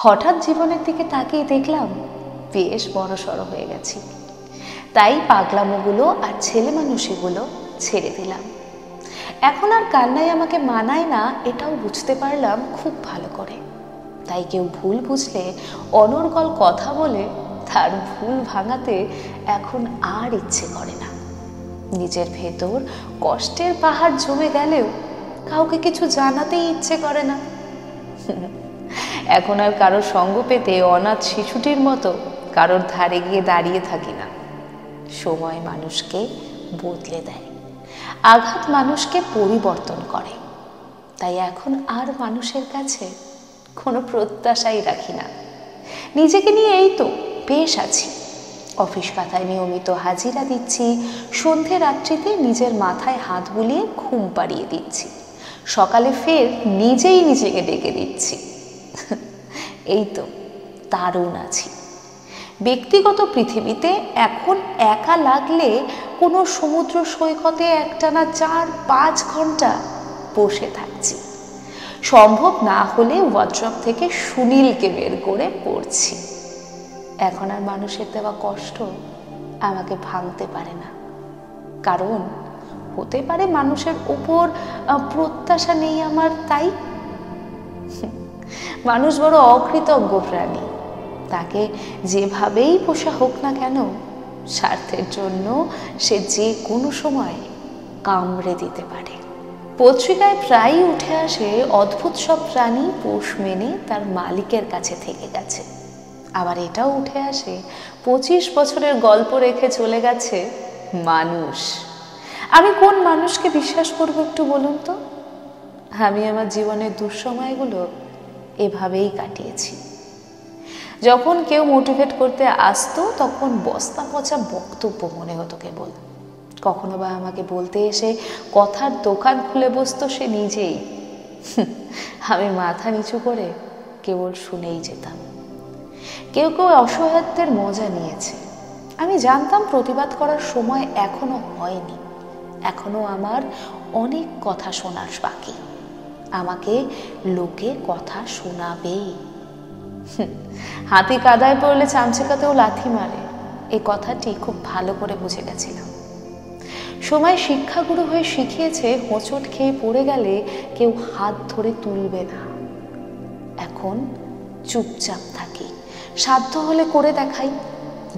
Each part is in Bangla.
হঠাৎ জীবনের দিকে তাকিয়ে দেখলাম বেশ বড়সড় হয়ে গেছি। তাই পাগলামোগুলো আর ছেলে মানুষগুলো ছেড়ে দিলাম। এখন আর কান্নাই আমাকে মানায় না, এটাও বুঝতে পারলাম খুব ভালো করে। তাই কেউ ভুল বুঝলে অনর্গল কথা বলে তার ভুল ভাঙাতে এখন আর ইচ্ছে করে না। নিজের ভেতর কষ্টের পাহাড় জমে গেলেও কাউকে কিছু জানাতেই ইচ্ছে করে না। এখন আর কারোর সঙ্গ পেতে অনাথ শিশুটির মতো কারোর ধারে গিয়ে দাঁড়িয়ে থাকি না। সময় মানুষকে বদলে দেয়, আঘাত মানুষকে পরিবর্তন করে। তাই এখন আর মানুষের কাছে কোনো প্রত্যাশাই রাখি না। নিজেকে নিয়ে এই তো বেশ আছি। অফিস খাতায় নিয়মিত হাজিরা দিচ্ছি, সন্ধে রাত্রিতে নিজের মাথায় হাত বুলিয়ে ঘুম পাড়িয়ে দিচ্ছি, সকালে ফের নিজেই নিজেকে ডেকে দিচ্ছি। এই তো দারুণ আছি। ব্যক্তিগত পৃথিবীতে এখন একা লাগলে কোনো সমুদ্র সৈকতে একটানা 4-5 ঘন্টা বসে থাকছি। সম্ভব না হলে হোয়াটসঅ্যাপ থেকে সুনীলকে বের করে পড়ছি। এখন আর মানুষের দেওয়া কষ্ট আমাকে ভাঙতে পারে না, কারণ হতে পারে মানুষের উপর প্রত্যাশা নেই আমার। তাই মানুষ বড় অকৃতজ্ঞ প্রাণী। তাকে যেভাবেই পোষা হোক না কেন, স্বার্থের জন্য সে যে কোনো সময় কামড়ে দিতে পারে। পত্রিকায় প্রায়ই উঠে আসে অদ্ভুত সব প্রাণী পোষ মেনে তার মালিকের কাছে থেকে গেছে। আবার এটাও উঠে আসে 25 বছরের গল্প রেখে চলে গেছে মানুষ। আমি কোন মানুষকে বিশ্বাস করব একটু বলুন তো? আমি আমার জীবনের দুঃসময়গুলো এভাবেই কাটিয়েছি। যখন কেউ মোটিভেট করতে আসতো তখন বস্তা পচা বক্তব্য মনে হতো কেবল। কখনো বা আমাকে বলতে এসে কথার দোকান খুলে বসতো সে নিজেই। আমি মাথা নিচু করে কেবল শুনেই যেতাম। কেউ কেউ অসহায়ত্বের মজা নিয়েছে। আমি জানতাম প্রতিবাদ করার সময় এখনো হয়নি। এখনো আমার অনেক কথা শোনার বাকি। আমাকে লোকে কথা শোনাবেই। হাতি কাদায় পড়লে চামচিকাতেও লাথি মারে, এই কথাটি খুব ভালো করে বুঝে গেছিলাম। সময় শিক্ষাগুরু হয়ে শিখিয়েছে হোঁচট খেয়ে পড়ে গেলে কেউ হাত ধরে তুলবে না। এখন চুপচাপ থাকি, সাধ্য হলে করে দেখাই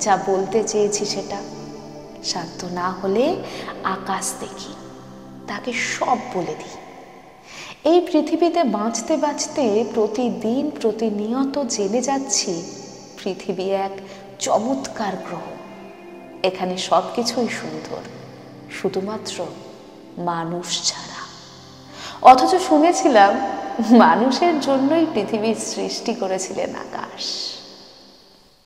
যা বলতে চেয়েছি সেটা। সাধ্য না হলে আকাশ দেখি, তাকে সব বলে দিই। এই পৃথিবীতে বাঁচতে বাঁচতে প্রতিদিন প্রতিনিয়ত জেনে যাচ্ছি পৃথিবী এক চমৎকার গ্রহ। এখানে সব কিছুই সুন্দর, শুধুমাত্র মানুষ ছাড়া। অথচ শুনেছিলাম মানুষের জন্যই পৃথিবীর সৃষ্টি করেছিলেন আকাশ।